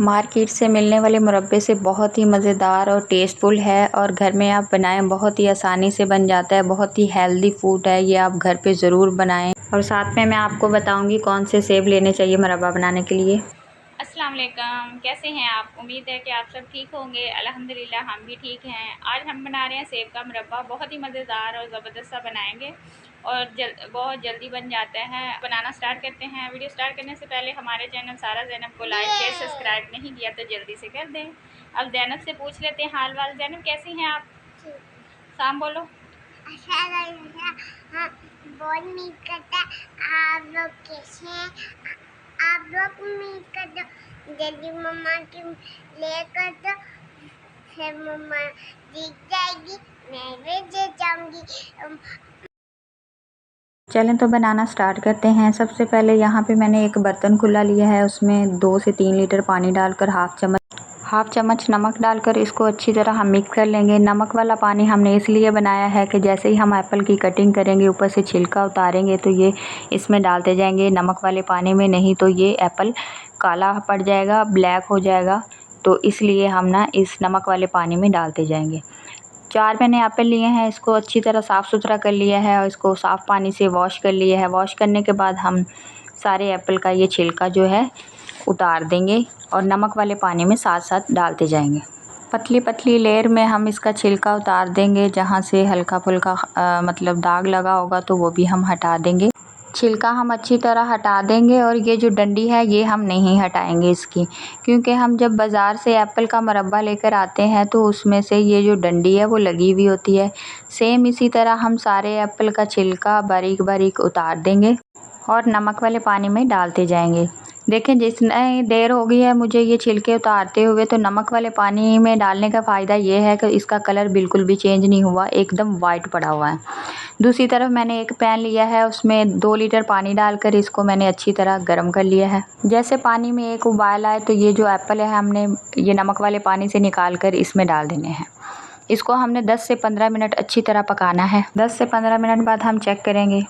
Market से मिलने वाले मुरब्बे से बहुत ही मज़ेदार और टेस्टफुल है और घर में आप बनाएं, बहुत ही आसानी से बन जाता है। बहुत ही हेल्दी फूड है ये, आप घर पे ज़रूर बनाएं। और साथ में मैं आपको बताऊंगी कौन से सेब लेने चाहिए मुरब्बा बनाने के लिए। अस्सलाम वालेकुम, कैसे हैं आप? उम्मीद है कि आप सब ठीक होंगे। अल्हम्दुलिल्लाह हम भी ठीक हैं। आज हम बना रहे हैं सेब का मुरब्बा। बहुत ही मज़ेदार और ज़बरदस्त सा बनाएंगे और बहुत जल्दी बन जाता है। बनाना स्टार्ट करते हैं। वीडियो स्टार्ट करने से पहले हमारे चैनल सारा ज़ैनब को लाइक शेयर सब्सक्राइब नहीं किया तो जल्दी से कर दें। अब ज़ैनब से पूछ लेते हैं हाल वाल। ज़ैनब कैसी हैं आप? शाम बोलो। बहुत उम्मीद करता आप लोग कैसे हैं। आप लोग उम्मीद कर दो जल्दी मम्मा की लेकर दो, फिर मम्मा जीत जाएगी, मैं भी जीत जाऊंगी। चलें तो बनाना स्टार्ट करते हैं। सबसे पहले यहाँ पे मैंने एक बर्तन खुला लिया है, उसमें 2 से 3 लीटर पानी डालकर हाफ चम्मच नमक डालकर इसको अच्छी तरह हम मिक्स कर लेंगे। नमक वाला पानी हमने इसलिए बनाया है कि जैसे ही हम एप्पल की कटिंग करेंगे, ऊपर से छिलका उतारेंगे तो ये इसमें डालते जाएंगे नमक वाले पानी में, नहीं तो ये एप्पल काला पड़ जाएगा, ब्लैक हो जाएगा। तो इसलिए हम ना इस नमक वाले पानी में डालते जाएंगे। 4 मैंने एप्पल लिए हैं, इसको अच्छी तरह साफ़ सुथरा कर लिया है और इसको साफ़ पानी से वॉश कर लिया है। वॉश करने के बाद हम सारे एप्पल का ये छिलका जो है उतार देंगे और नमक वाले पानी में साथ साथ डालते जाएंगे। पतली पतली लेयर में हम इसका छिलका उतार देंगे। जहाँ से हल्का फुल्का मतलब दाग लगा होगा तो वो भी हम हटा देंगे। छिलका हम अच्छी तरह हटा देंगे और ये जो डंडी है ये हम नहीं हटाएंगे इसकी, क्योंकि हम जब बाज़ार से एप्पल का मुरब्बा लेकर आते हैं तो उसमें से ये जो डंडी है वो लगी हुई होती है। सेम इसी तरह हम सारे एप्पल का छिलका बारीक बारीक उतार देंगे और नमक वाले पानी में डालते जाएंगे। देखें जितनी देर हो गई है मुझे ये छिलके उतारते हुए, तो नमक वाले पानी में डालने का फ़ायदा ये है कि इसका कलर बिल्कुल भी चेंज नहीं हुआ, एकदम वाइट पड़ा हुआ है। दूसरी तरफ मैंने एक पैन लिया है, उसमें 2 लीटर पानी डालकर इसको मैंने अच्छी तरह गर्म कर लिया है। जैसे पानी में एक उबाल आए तो ये जो एप्पल है हमने ये नमक वाले पानी से निकाल कर इसमें डाल देने हैं। इसको हमने 10 से 15 मिनट अच्छी तरह पकाना है। 10 से 15 मिनट बाद हम चेक करेंगे।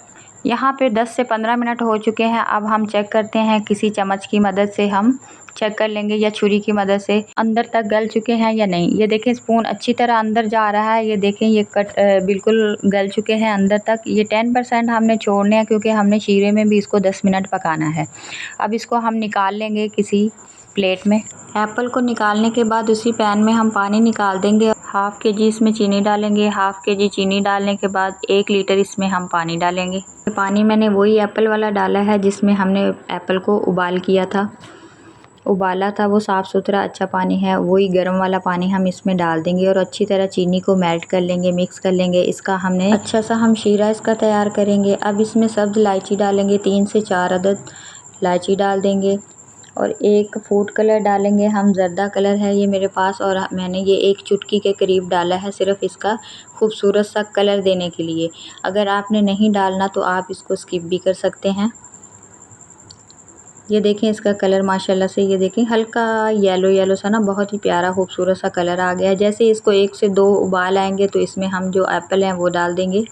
यहाँ पे 10 से 15 मिनट हो चुके हैं। अब हम चेक करते हैं, किसी चम्मच की मदद से हम चेक कर लेंगे या छुरी की मदद से अंदर तक गल चुके हैं या नहीं। ये देखें स्पून अच्छी तरह अंदर जा रहा है। ये देखें ये बिल्कुल गल चुके हैं अंदर तक। ये 10% हमने छोड़ने हैं क्योंकि हमने शीरे में भी इसको 10 मिनट पकाना है। अब इसको हम निकाल लेंगे किसी प्लेट में। एप्पल को निकालने के बाद उसी पैन में हम पानी निकाल देंगे। हाफ़ केजी इसमें चीनी डालेंगे। हाफ़ केजी चीनी डालने के बाद 1 लीटर इसमें हम पानी डालेंगे। पानी मैंने वही एप्पल वाला डाला है जिसमें हमने एप्पल को उबाला था, वो साफ़ सुथरा अच्छा पानी है। वही गर्म वाला पानी हम इसमें डाल देंगे और अच्छी तरह चीनी को मेल्ट कर लेंगे, मिक्स कर लेंगे। इसका हमने अच्छा सा हम शीरा इसका तैयार करेंगे। अब इसमें सब्ज़ इलायची डालेंगे, 3 से 4 अदद इलायची डाल देंगे और एक फूड कलर डालेंगे हम, जर्दा कलर है ये मेरे पास, और मैंने ये 1 चुटकी के करीब डाला है सिर्फ़ इसका खूबसूरत सा कलर देने के लिए। अगर आपने नहीं डालना तो आप इसको स्किप भी कर सकते हैं। ये देखें इसका कलर माशाल्लाह से, ये देखें हल्का येलो येलो सा ना, बहुत ही प्यारा खूबसूरत सा कलर आ गया है। जैसे इसको 1 से 2 उबाल आएंगे तो इसमें हम जो एप्पल हैं वो डाल देंगे।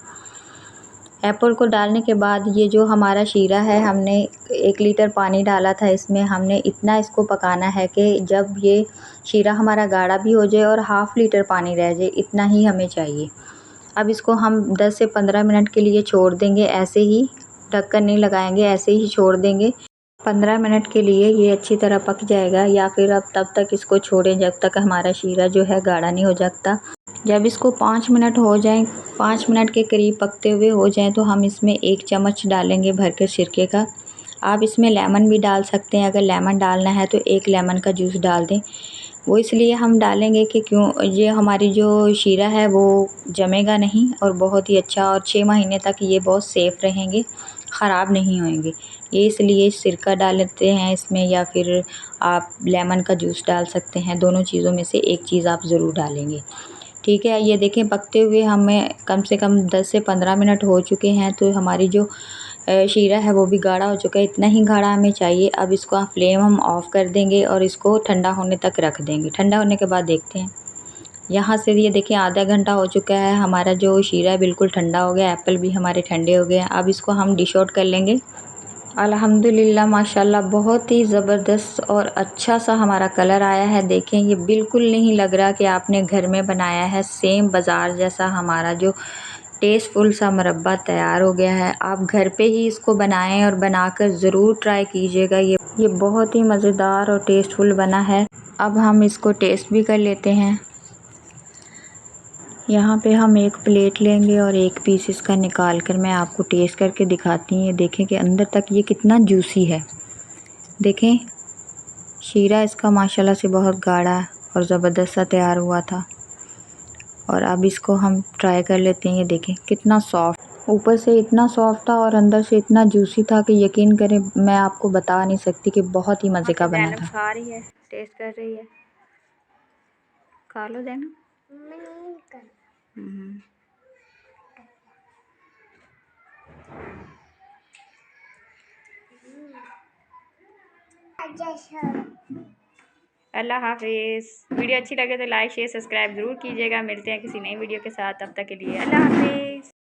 एप्पल को डालने के बाद ये जो हमारा शीरा है, हमने 1 लीटर पानी डाला था इसमें, हमने इतना इसको पकाना है कि जब ये शीरा हमारा गाढ़ा भी हो जाए और हाफ़ लीटर पानी रह जाए, इतना ही हमें चाहिए। अब इसको हम 10 से 15 मिनट के लिए छोड़ देंगे, ऐसे ही ढक्कन नहीं लगाएंगे, ऐसे ही छोड़ देंगे। 15 मिनट के लिए ये अच्छी तरह पक जाएगा, या फिर अब तब तक इसको छोड़ें जब तक हमारा शीरा जो है गाढ़ा नहीं हो जाता। जब इसको 5 मिनट हो जाएं, 5 मिनट के करीब पकते हुए हो जाएं, तो हम इसमें 1 चम्मच डालेंगे भर के सिरके का। आप इसमें लेमन भी डाल सकते हैं, अगर लेमन डालना है तो 1 लेमन का जूस डाल दें। वो इसलिए हम डालेंगे कि क्यों ये हमारी जो शीरा है वो जमेगा नहीं और बहुत ही अच्छा, और 6 महीने तक ये बहुत सेफ़ रहेंगे, ख़राब नहीं होंगे। ये इसलिए सिरका डालते हैं इसमें, या फिर आप लेमन का जूस डाल सकते हैं। दोनों चीज़ों में से एक चीज़ आप ज़रूर डालेंगे, ठीक है। ये देखें पकते हुए हमें कम से कम 10 से 15 मिनट हो चुके हैं, तो हमारी जो शीरा है वो भी गाढ़ा हो चुका है। इतना ही गाढ़ा हमें चाहिए। अब इसको फ्लेम हम ऑफ़ कर देंगे और इसको ठंडा होने तक रख देंगे। ठंडा होने के बाद देखते हैं। यहाँ से ये देखिए आधा घंटा हो चुका है, हमारा जो शीरा है बिल्कुल ठंडा हो गया, एप्पल भी हमारे ठंडे हो गए हैं। अब इसको हम डिश आउट कर लेंगे। अल्हम्दुलिल्लाह माशाल्लाह बहुत ही ज़बरदस्त और अच्छा सा हमारा कलर आया है। देखें ये बिल्कुल नहीं लग रहा कि आपने घर में बनाया है, सेम बाज़ार जैसा हमारा जो टेस्टफुल सा मुरब्बा तैयार हो गया है। आप घर पे ही इसको बनाएं और बनाकर ज़रूर ट्राई कीजिएगा। ये बहुत ही मज़ेदार और टेस्टफुल बना है। अब हम इसको टेस्ट भी कर लेते हैं। यहाँ पे हम एक प्लेट लेंगे और एक पीस इसका निकाल कर मैं आपको टेस्ट करके दिखाती हूँ। ये देखें कि अंदर तक ये कितना जूसी है। देखें शीरा इसका माशाल्लाह से बहुत गाढ़ा और ज़बरदस्त सा तैयार हुआ था। और अब इसको हम ट्राई कर लेते हैं। ये देखें कितना सॉफ्ट, ऊपर से इतना सॉफ्ट था और अंदर से इतना जूसी था कि यकीन करें मैं आपको बता नहीं सकती कि बहुत ही मज़े का बना था। खा रही है, टेस्ट कर रही है, खा लो ज़ैनब। अल्लाह हाफिज़। वीडियो अच्छी लगे तो लाइक शेयर सब्सक्राइब ज़रूर कीजिएगा। मिलते हैं किसी नई वीडियो के साथ, तब तक के लिए अल्लाह हाफिज़।